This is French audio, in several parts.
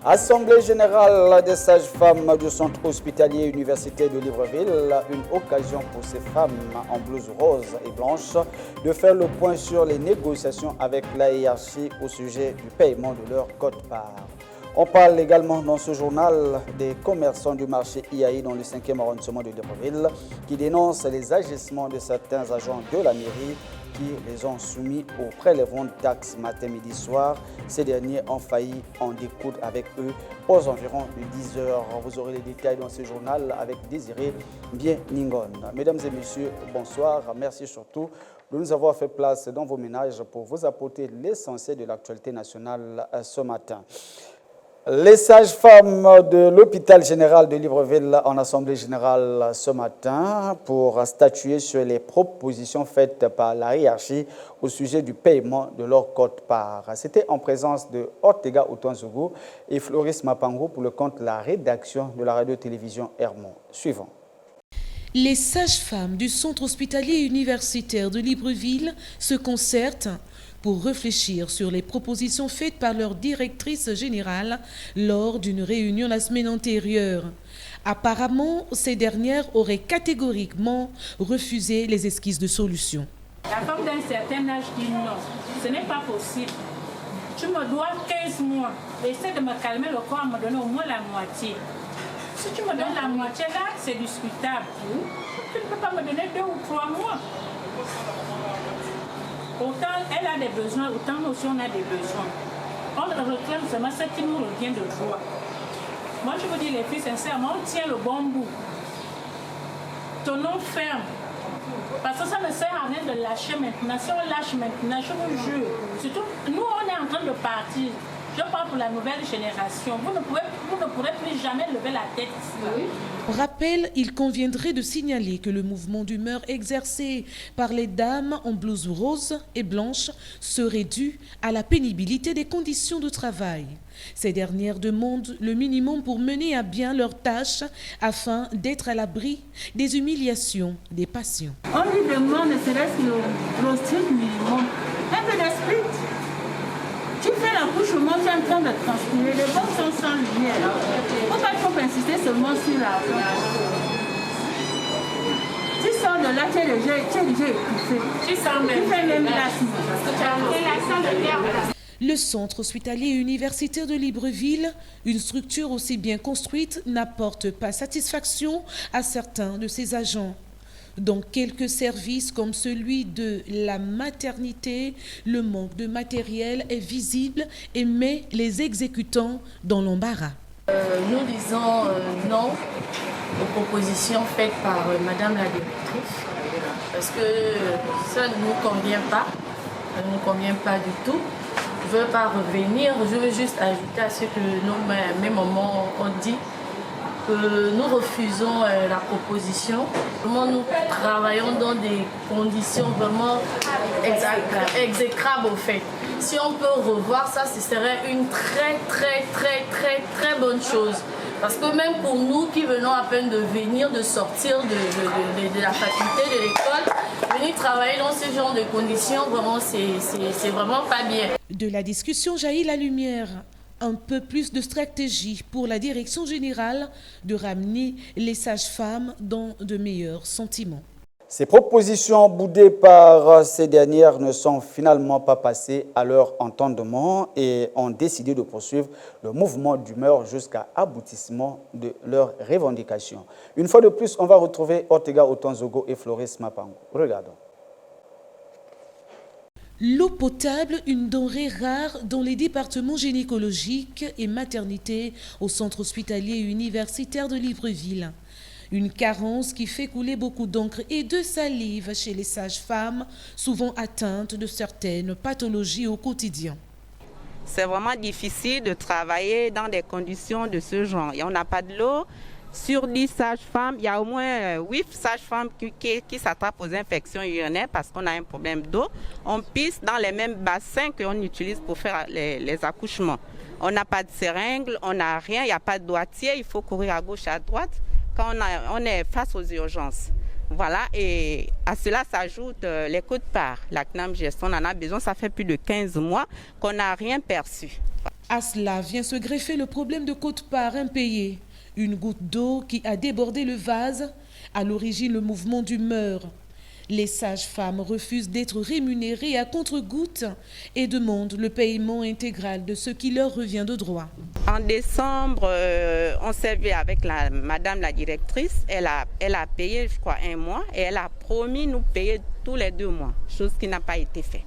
Assemblée générale des sages-femmes du centre hospitalier universitaire de Libreville, une occasion pour ces femmes en blouse rose et blanche de faire le point sur les négociations avec la hiérarchie au sujet du paiement de leur quote-part. On parle également dans ce journal des commerçants du marché IAI dans le 5e arrondissement de Libreville qui dénoncent les agissements de certains agents de la mairie qui les ont soumis au prélèvement de taxes matin, midi, soir. Ces derniers ont failli en découdre avec eux aux environs de 10 heures. Vous aurez les détails dans ce journal avec Désiré Bien-Ningon. Mesdames et messieurs, bonsoir. Merci surtout de nous avoir fait place dans vos ménages pour vous apporter l'essentiel de l'actualité nationale ce matin. Les sages-femmes de l'hôpital général de Libreville en assemblée générale ce matin pour statuer sur les propositions faites par la hiérarchie au sujet du paiement de leur quote-part. C'était en présence de Ortega Otonzogo et Floris Mapango pour le compte de la rédaction de la radio-télévision Hermont. Suivant. Les sages-femmes du centre hospitalier universitaire de Libreville se concertent pour réfléchir sur les propositions faites par leur directrice générale lors d'une réunion la semaine antérieure. Apparemment, ces dernières auraient catégoriquement refusé les esquisses de solutions. La femme d'un certain âge dit non, ce n'est pas possible. Tu me dois 15 mois. Essaie de me calmer le corps, me donner au moins la moitié. Si tu me donnes la moitié là, c'est discutable. Tu ne peux pas me donner 2 ou 3 mois. Autant elle a des besoins, autant nous aussi on a des besoins. On réclame seulement ce qui nous revient de droit. Moi je vous dis les filles sincèrement, on tient le bon bout. Tenons ferme. Parce que ça ne sert à rien de lâcher maintenant. Si on lâche maintenant, je vous jure. Surtout, nous on est en train de partir. Je parle pour la nouvelle génération. Vous ne pourrez plus jamais lever la tête ici. Pour rappel, il conviendrait de signaler que le mouvement d'humeur exercé par les dames en blouse rose et blanche serait dû à la pénibilité des conditions de travail. Ces dernières demandent le minimum pour mener à bien leurs tâches afin d'être à l'abri des humiliations des patients. On lui demande ne serait-ce le strict minimum. Un peu d'esprit. Tu fais l'accouchement, tu es en train de transpirer, les bons sont sans lumière. Il ne faut pas trop insister seulement sur l'argent. Tu sors de là, tu es déjà étouffé. Tu fais même l'asthme. Le centre hospitalier universitaire de Libreville, une structure aussi bien construite, n'apporte pas satisfaction à certains de ses agents. Dans quelques services comme celui de la maternité, le manque de matériel est visible et met les exécutants dans l'embarras. Nous disons non aux propositions faites par Madame la directrice parce que ça ne nous convient pas, ça ne nous convient pas du tout. Je ne veux pas revenir, je veux juste ajouter à ce que nous, à mes moments, on dit. Nous refusons la proposition. Vraiment, nous travaillons dans des conditions vraiment exécrables au fait. Si on peut revoir ça, ce serait une très bonne chose. Parce que même pour nous qui venons à peine de venir, de sortir de la faculté, de l'école, venir travailler dans ce genre de conditions, vraiment, c'est vraiment pas bien. De la discussion jaillit la lumière. Un peu plus de stratégie pour la direction générale de ramener les sages-femmes dans de meilleurs sentiments. Ces propositions boudées par ces dernières ne sont finalement pas passées à leur entendement et ont décidé de poursuivre le mouvement d'humeur jusqu'à aboutissement de leurs revendications. Une fois de plus, on va retrouver Ortega Otonzogo et Floris Mapango. Regardons. L'eau potable, une denrée rare dans les départements gynécologiques et maternité au centre hospitalier universitaire de Libreville. Une carence qui fait couler beaucoup d'encre et de salive chez les sages-femmes, souvent atteintes de certaines pathologies au quotidien. C'est vraiment difficile de travailler dans des conditions de ce genre. Et on n'a pas de l'eau. Sur 10 sages-femmes, il y a au moins 8 sages-femmes qui s'attrapent aux infections urinaires parce qu'on a un problème d'eau. On pisse dans les mêmes bassins qu'on utilise pour faire les accouchements. On n'a pas de seringue, on n'a rien, il n'y a pas de doigtier, il faut courir à gauche, à droite quand on est face aux urgences. Voilà, et à cela s'ajoutent les quotes-parts. La CNAM Gestion en a besoin, ça fait plus de 15 mois qu'on n'a rien perçu. À cela vient se greffer le problème de quote-part impayée. Une goutte d'eau qui a débordé le vase, à l'origine le mouvement d'humeur. Les sages-femmes refusent d'être rémunérées à compte-gouttes et demandent le paiement intégral de ce qui leur revient de droit. En décembre, on s'est vu avec madame la directrice. Elle a payé, je crois, 1 mois et elle a promis nous payer tous les 2 mois, chose qui n'a pas été faite.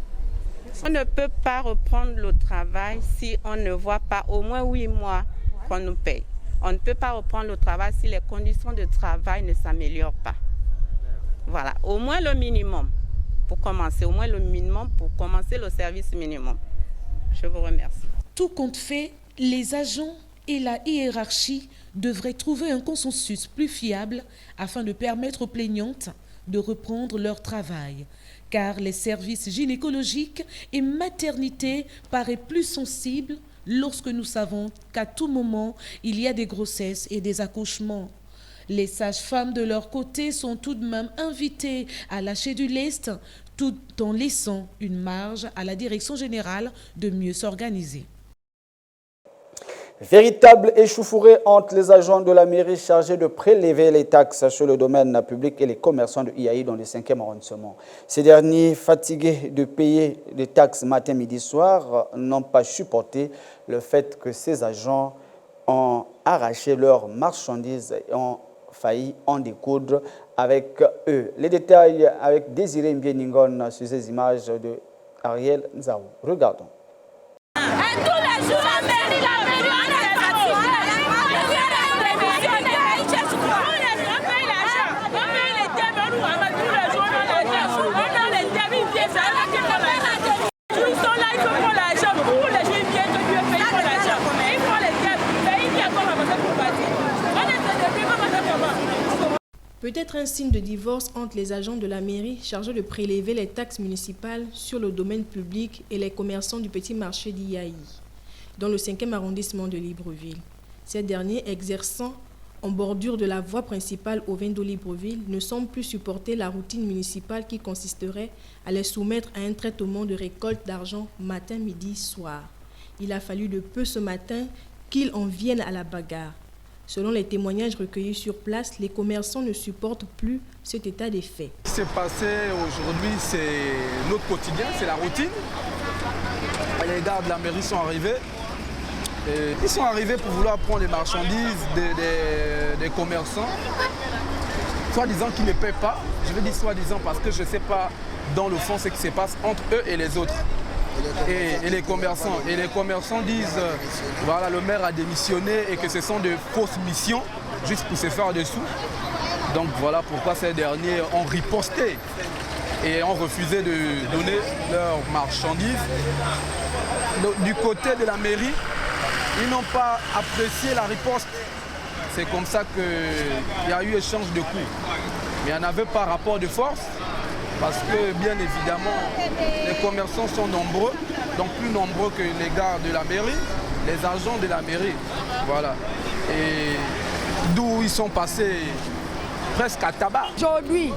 On ne peut pas reprendre le travail si on ne voit pas au moins 8 mois qu'on nous paye. On ne peut pas reprendre le travail si les conditions de travail ne s'améliorent pas. Voilà, au moins le minimum pour commencer, le service minimum. Je vous remercie. Tout compte fait, les agents et la hiérarchie devraient trouver un consensus plus fiable afin de permettre aux plaignantes de reprendre leur travail. Car les services gynécologiques et maternité paraissent plus sensibles lorsque nous savons qu'à tout moment, il y a des grossesses et des accouchements. Les sages-femmes de leur côté sont tout de même invitées à lâcher du lest tout en laissant une marge à la direction générale de mieux s'organiser. Véritable échauffourée entre les agents de la mairie chargés de prélever les taxes sur le domaine public et les commerçants de IAI dans le 5e arrondissement. Ces derniers, fatigués de payer des taxes matin, midi, soir, n'ont pas supporté le fait que ces agents ont arraché leurs marchandises et ont failli en découdre avec eux. Les détails avec Désiré Mbieningon sur ces images de Ariel Nzaou. Regardons. Peut-être un signe de divorce entre les agents de la mairie chargés de prélever les taxes municipales sur le domaine public et les commerçants du petit marché d'IAI, dans le 5e arrondissement de Libreville. Ces derniers, exerçant en bordure de la voie principale au vin de Libreville, ne semblent plus supporter la routine municipale qui consisterait à les soumettre à un traitement de récolte d'argent matin, midi, soir. Il a fallu de peu ce matin qu'ils en viennent à la bagarre. Selon les témoignages recueillis sur place, les commerçants ne supportent plus cet état des faits. Ce qui s'est passé aujourd'hui, c'est notre quotidien, c'est la routine. Les gars de la mairie sont arrivés. Et ils sont arrivés pour vouloir prendre les marchandises des commerçants, soi-disant qu'ils ne paient pas. Je veux dire soi-disant parce que je ne sais pas dans le fond ce qui se passe entre eux et les autres. Et les commerçants. Et les commerçants disent, voilà, le maire a démissionné et que ce sont de fausses missions, juste pour se faire des sous. Donc voilà pourquoi ces derniers ont riposté et ont refusé de donner leurs marchandises. Du côté de la mairie, ils n'ont pas apprécié la riposte. C'est comme ça qu'il y a eu échange de coups. Mais il n'y en avait pas rapport de force. Parce que bien évidemment, les commerçants sont nombreux, donc plus nombreux que les gars de la mairie, les agents de la mairie. Voilà. Et d'où ils sont passés presque à tabac. Aujourd'hui,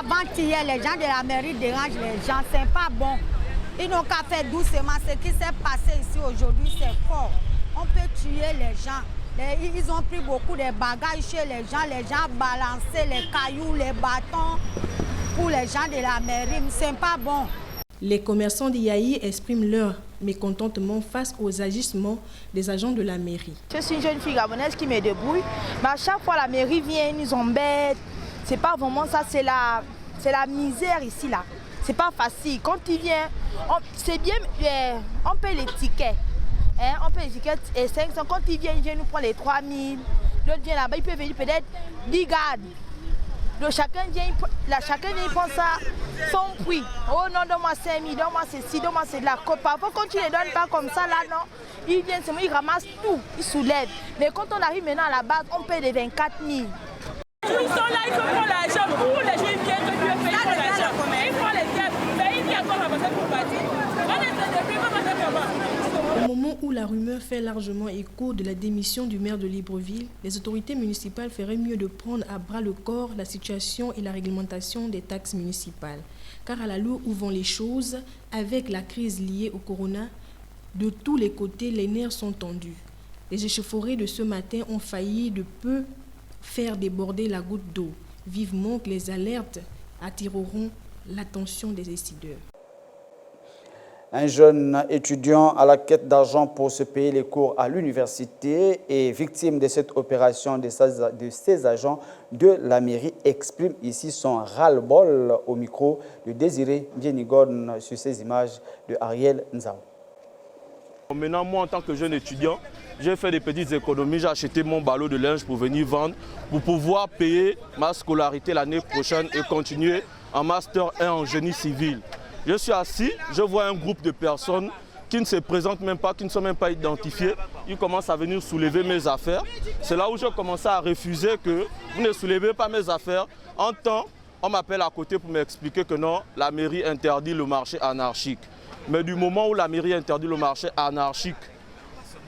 avant-hier, les gens de la mairie dérangent les gens, c'est pas bon. Ils n'ont qu'à faire doucement. Ce qui s'est passé ici aujourd'hui, c'est fort. On peut tuer les gens. Ils ont pris beaucoup de bagages chez les gens balançaient les cailloux, les bâtons. Pour les gens de la mairie, c'est pas bon. Les commerçants d'IAI expriment leur mécontentement face aux agissements des agents de la mairie. Je suis une jeune fille gabonaise qui me débrouille, mais à chaque fois la mairie vient, ils nous embêtent. C'est pas vraiment ça, c'est la misère ici là. C'est pas facile. Quand ils viennent, c'est bien, on paye les tickets. On paye les tickets et 500. Quand ils viennent nous prendre les 3000. L'autre vient là-bas, il peut venir peut-être 10 gardes. Donc chacun vient, il prend ça, son prix. Oh non, donne-moi 5 000, donne-moi ceci, donne-moi c'est de la côte. Parfois, quand tu ne les donnes pas comme ça, là, non, ils viennent, ils ramassent tout, ils soulèvent. Mais quand on arrive maintenant à la base, on paye les 24 000. Ils sont là, ils prennent l'argent. Pour les gens, ils viennent, ils payent pour l'argent. Ils prennent les gaps, mais ils viennent encore ramasser pour bâtir. On est depuis comment ça fait mal. Au moment où la rumeur fait largement écho de la démission du maire de Libreville, les autorités municipales feraient mieux de prendre à bras le corps la situation et la réglementation des taxes municipales. Car à l'allure où vont les choses, avec la crise liée au corona, De tous les côtés, les nerfs sont tendus. Les échauffourées de ce matin ont failli de peu faire déborder la goutte d'eau. Vivement que les alertes attireront l'attention des décideurs. Un jeune étudiant à la quête d'argent pour se payer les cours à l'université et victime de cette opération de ses agents de la mairie exprime ici son ras-le-bol au micro de Désiré Bienigone sur ces images de Ariel Nzao. Maintenant, moi, en tant que jeune étudiant, j'ai fait des petites économies, j'ai acheté mon ballot de linge pour venir vendre, pour pouvoir payer ma scolarité l'année prochaine et continuer en Master 1 en génie civil. Je suis assis, je vois un groupe de personnes qui ne se présentent même pas, qui ne sont même pas identifiées. Ils commencent à venir soulever mes affaires. C'est là où je commençais à refuser que vous ne soulevez pas mes affaires. En temps, on m'appelle à côté pour m'expliquer que non, la mairie interdit le marché anarchique. Mais du moment où la mairie interdit le marché anarchique,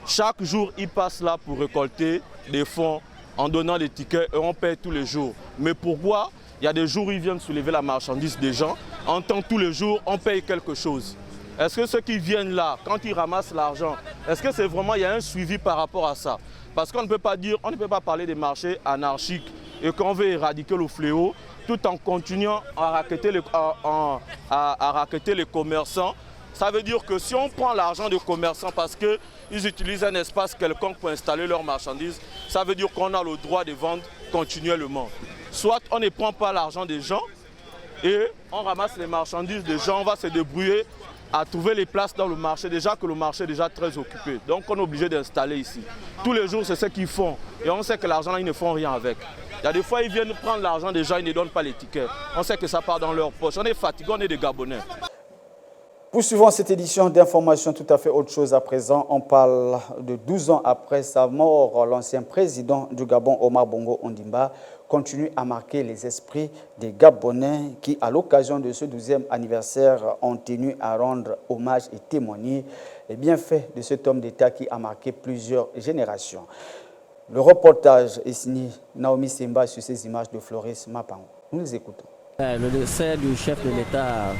chaque jour, ils passent là pour récolter des fonds en donnant des tickets et on paie tous les jours. Mais pourquoi? Il y a des jours où ils viennent soulever la marchandise des gens. En temps, tous les jours, on paye quelque chose. Est-ce que ceux qui viennent là, quand ils ramassent l'argent, est-ce que c'est vraiment, il y a un suivi par rapport à ça? Parce qu'on ne peut pas dire, on ne peut pas parler des marchés anarchiques et qu'on veut éradiquer le fléau tout en continuant à racketter les commerçants. Ça veut dire que si on prend l'argent des commerçants parce qu'ils utilisent un espace quelconque pour installer leurs marchandises, ça veut dire qu'on a le droit de vendre continuellement. Soit on ne prend pas l'argent des gens et on ramasse les marchandises des gens, on va se débrouiller à trouver les places dans le marché, déjà que le marché est déjà très occupé. Donc on est obligé d'installer ici. Tous les jours, c'est ce qu'ils font. Et on sait que l'argent, ils ne font rien avec. Il y a des fois, ils viennent prendre l'argent des gens, ils ne donnent pas les tickets. On sait que ça part dans leur poche. On est fatigués, on est des Gabonais. Poursuivons cette édition d'information tout à fait autre chose à présent. On parle de 12 ans après sa mort. L'ancien président du Gabon, Omar Bongo Ondimba, continue à marquer les esprits des Gabonais qui, à l'occasion de ce 12e anniversaire, ont tenu à rendre hommage et témoigner les bienfaits de cet homme d'État qui a marqué plusieurs générations. Le reportage est signé Naomi Simba sur ces images de Floris Mapango. Nous les écoutons. Le décès du chef de l'État,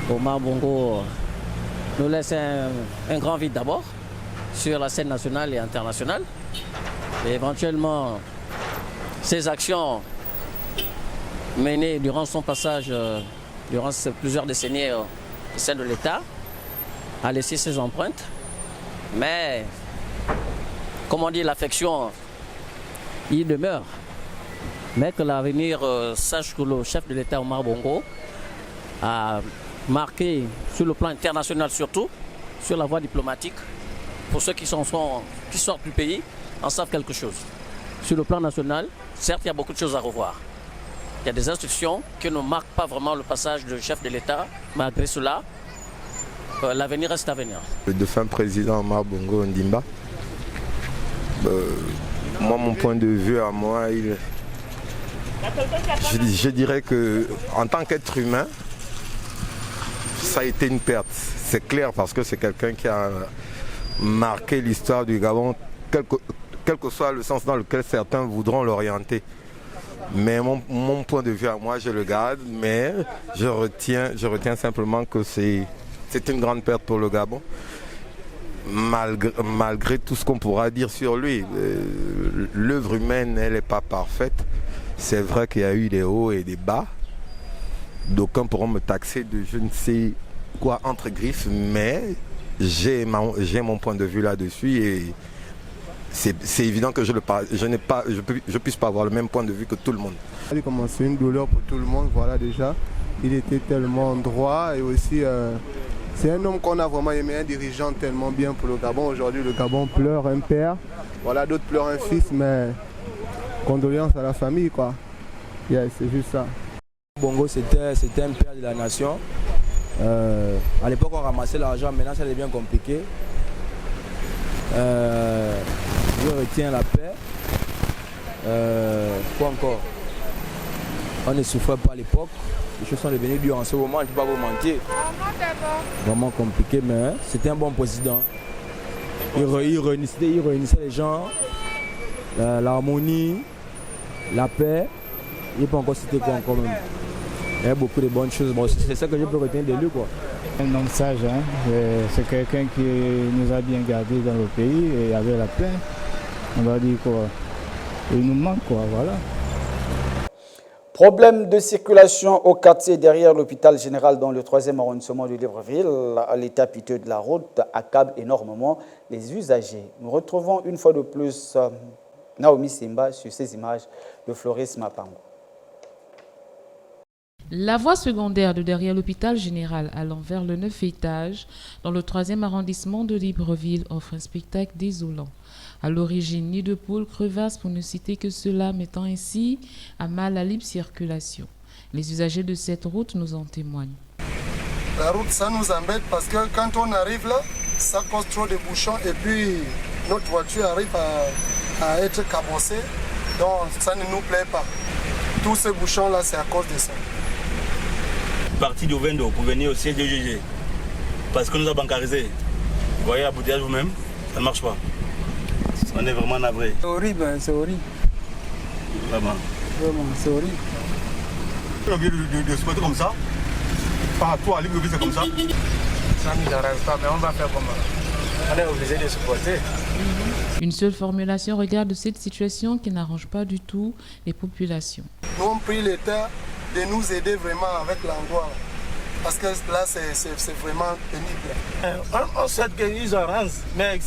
Omar Bongo, nous laisse un grand vide d'abord sur la scène nationale et internationale. Et éventuellement, ses actions menées durant son passage, durant plusieurs décennies au sein de l'État, a laissé ses empreintes. Mais, comme on dit, l'affection, il demeure. Mais que l'avenir sache que le chef de l'État, Omar Bongo, a marqué sur le plan international surtout, sur la voie diplomatique, pour ceux qui sortent du pays, en savent quelque chose. Sur le plan national, certes, il y a beaucoup de choses à revoir. Il y a des institutions qui ne marquent pas vraiment le passage du chef de l'État. Malgré cela, l'avenir reste à venir. Le défunt président Omar Bongo Ondimba, moi, mon point de vue à moi, je dirais qu'en tant qu'être humain, ça a été une perte. C'est clair parce que c'est quelqu'un qui a marqué l'histoire du Gabon, quel que soit le sens dans lequel certains voudront l'orienter. Mais mon point de vue à moi, je le garde, mais je retiens simplement que c'est une grande perte pour le Gabon. Malgré tout ce qu'on pourra dire sur lui, l'œuvre humaine, elle n'est pas parfaite. C'est vrai qu'il y a eu des hauts et des bas. D'aucuns pourront me taxer de je ne sais quoi entre griffes, mais j'ai mon point de vue là-dessus et c'est évident que je puisse pas avoir le même point de vue que tout le monde. C'est une douleur pour tout le monde, voilà déjà. Il était tellement droit et aussi c'est un homme qu'on a vraiment aimé, un dirigeant tellement bien pour le Gabon. Aujourd'hui, le Gabon pleure un père, voilà, d'autres pleurent un fils, mais condoléances à la famille, quoi. Yeah, c'est juste ça. Bongo, c'était un père de la nation. À l'époque, on ramassait l'argent, maintenant ça devient compliqué. Je retiens la paix. Quoi encore? On ne souffrait pas à l'époque. Les choses sont devenues dures en ce moment, je ne peux pas vous mentir. Vraiment compliqué, mais c'était un bon président. Il réunissait les gens, l'harmonie, la paix. Il peut encore citer quoi encore même. Il y a beaucoup de bonnes choses. Bon, c'est ça que je peux retenir de lui, quoi. Un homme sage, hein? C'est quelqu'un qui nous a bien gardés dans le pays et avec la paix. On va dire quoi. Il nous manque quoi, voilà. Problème de circulation au quartier derrière l'hôpital général dans le 3e arrondissement de Libreville. L'état piteux de la route accable énormément les usagers. Nous retrouvons une fois de plus Naomi Simba sur ces images de Floris Mapango. La voie secondaire de derrière l'hôpital général allant vers le 9e étage dans le 3e arrondissement de Libreville offre un spectacle désolant. À l'origine, nid de poules, crevasses pour ne citer que cela, mettant ainsi à mal la libre circulation. Les usagers de cette route nous en témoignent. La route, ça nous embête parce que quand on arrive là, ça cause trop de bouchons et puis notre voiture arrive à être cabossée. Donc ça ne nous plaît pas. Tous ces bouchons-là, c'est à cause de ça. Parti de Vendo pour venir au siège de GG. Parce que nous avons bancarisé. Vous voyez la bouteillage vous-même, ça ne marche pas. On est vraiment navré. C'est horrible, c'est horrible. Vraiment. Vraiment, c'est horrible. On est obligé de se mettre comme ça. Partout à Libreville, c'est comme ça. Ça ne nous arrange pas, mais on va faire comment? On est obligé de supporter. Une seule formulation regarde cette situation qui n'arrange pas du tout les populations. Nous avons pris l'État de nous aider vraiment avec l'endroit. Parce que là, c'est vraiment pénible. On souhaite qu'ils arrangent. Mais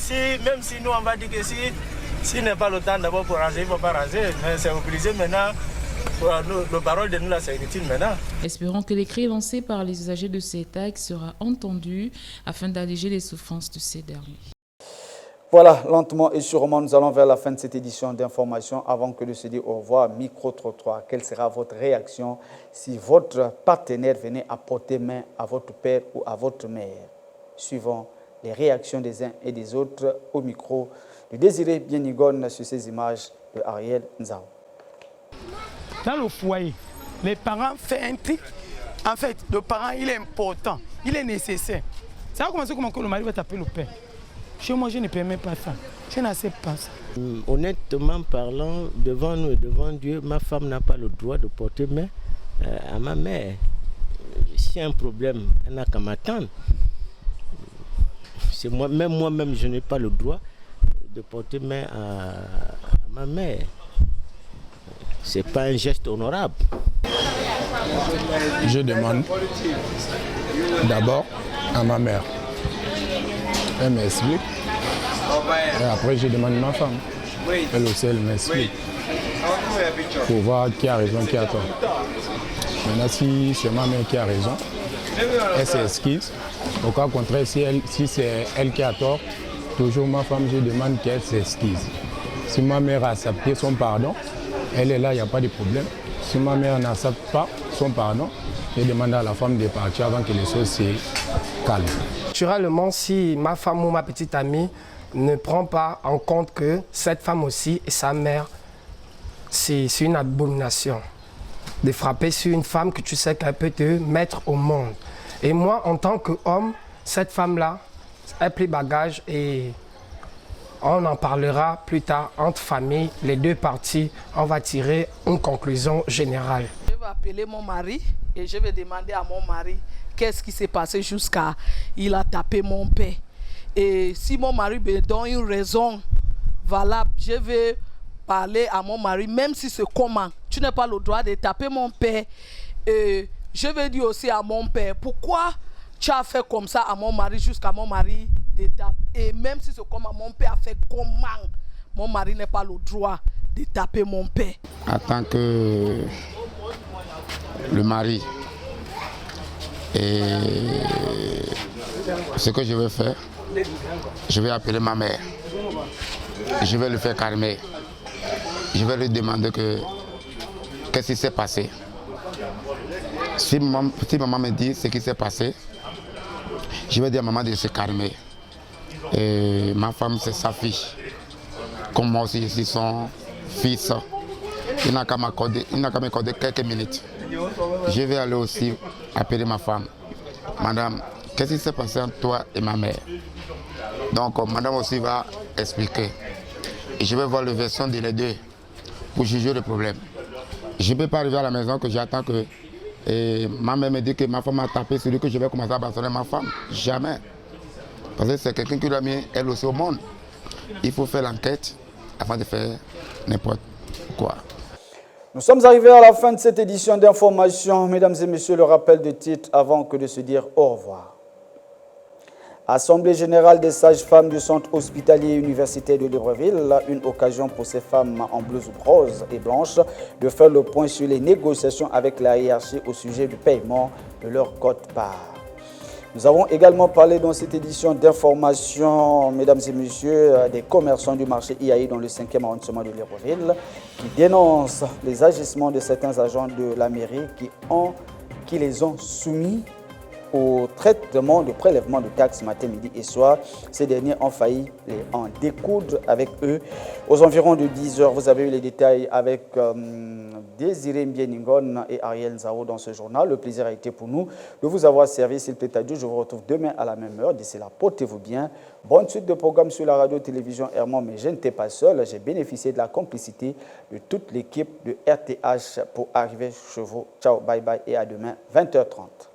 même si nous, on va dire que si n'est pas le temps d'abord pour ranger, il ne faut pas ranger. Mais c'est obligé maintenant. Le parole de nous, là, c'est inutile maintenant. Espérons que les cris lancés par les usagers de cet axe seront entendus afin d'alléger les souffrances de ces derniers. Voilà, lentement et sûrement, nous allons vers la fin de cette édition d'information. Avant que de se dire au revoir, micro-trottoir, quelle sera votre réaction si votre partenaire venait à porter main à votre père ou à votre mère? Suivant les réactions des uns et des autres au micro de Désiré Bienigone sur ces images de Ariel Nzao. Dans le foyer, les parents font un truc. En fait, le parent, il est important, il est nécessaire. Ça va commencer comment que le mari va taper le père. Chez moi, je ne permets pas ça. Je n'accepte pas ça. Honnêtement parlant, devant nous et devant Dieu, ma femme n'a pas le droit de porter main à ma mère. S'il y a un problème, elle n'a qu'à m'attendre. Moi-même, je n'ai pas le droit de porter main à ma mère. Ce n'est pas un geste honorable. Je demande d'abord à ma mère. Elle m'explique. Et après, je demande à ma femme. Elle aussi, elle m'explique. Pour voir qui a raison, qui a tort. Maintenant, si c'est ma mère qui a raison, elle s'excuse. Au cas contraire, si c'est elle qui a tort, toujours ma femme, je demande qu'elle s'excuse. Si ma mère a accepté son pardon, elle est là, il n'y a pas de problème. Si ma mère n'accepte pas son pardon, je demande à la femme de partir avant que les choses se calment. Naturellement, si ma femme ou ma petite amie ne prend pas en compte que cette femme aussi et sa mère, c'est une abomination. De frapper sur une femme que tu sais qu'elle peut te mettre au monde. Et moi, en tant qu'homme, cette femme-là, elle plie bagage et on en parlera plus tard entre familles, les deux parties, on va tirer une conclusion générale. Je vais appeler mon mari et je vais demander à mon mari qu'est-ce qui s'est passé jusqu'à il a tapé mon père. Et si mon mari me donne une raison valable, je vais parler à mon mari, même si c'est comment. Tu n'as pas le droit de taper mon père. Et je vais dire aussi à mon père, pourquoi tu as fait comme ça à mon mari jusqu'à mon mari de taper. Et même si c'est comment mon père a fait comment, mon mari n'a pas le droit de taper mon père. En tant que le mari, et ce que je vais faire, je vais appeler ma mère. Je vais le faire calmer. Je vais lui demander qu'est-ce qui s'est passé. Si maman me dit ce qui s'est passé, je vais dire à maman de se calmer. Et ma femme, c'est sa fille. Comme moi aussi, je suis son fils. Il n'a qu'à m'accorder quelques minutes. Je vais aller aussi appeler ma femme. Madame, qu'est-ce qui s'est passé entre toi et ma mère? Donc, madame aussi va expliquer. Et je vais voir la version de les deux pour juger le problème. Je ne peux pas arriver à la maison que j'attends que Et ma mère me dit que ma femme a tapé sur lui, que je vais commencer à bâtonner ma femme. Jamais. Parce que c'est quelqu'un qui l'a mis elle aussi au monde. Il faut faire l'enquête avant de faire n'importe quoi. Nous sommes arrivés à la fin de cette édition d'information. Mesdames et messieurs, le rappel de titre avant que de se dire au revoir. Assemblée générale des sages-femmes du centre hospitalier universitaire de Libreville, une occasion pour ces femmes en blouse rose et blanche de faire le point sur les négociations avec la hiérarchie au sujet du paiement de leur quote-part. Nous avons également parlé dans cette édition d'information, mesdames et messieurs, des commerçants du marché IAI dans le 5e arrondissement de Libreville qui dénoncent les agissements de certains agents de la mairie qui les ont soumis au traitement de prélèvement de taxes matin, midi et soir. Ces derniers ont failli en découdre avec eux. Aux environs de 10 heures, vous avez eu les détails avec Désiré Mbieningon et Ariel Nzao dans ce journal. Le plaisir a été pour nous de vous avoir servi. S'il plaît à Dieu, je vous retrouve demain à la même heure. D'ici là, portez-vous bien. Bonne suite de programmes sur la radio-télévision Hermon, mais je n'étais pas seul. J'ai bénéficié de la complicité de toute l'équipe de RTH pour arriver chez vous. Ciao, bye bye et à demain, 20h30.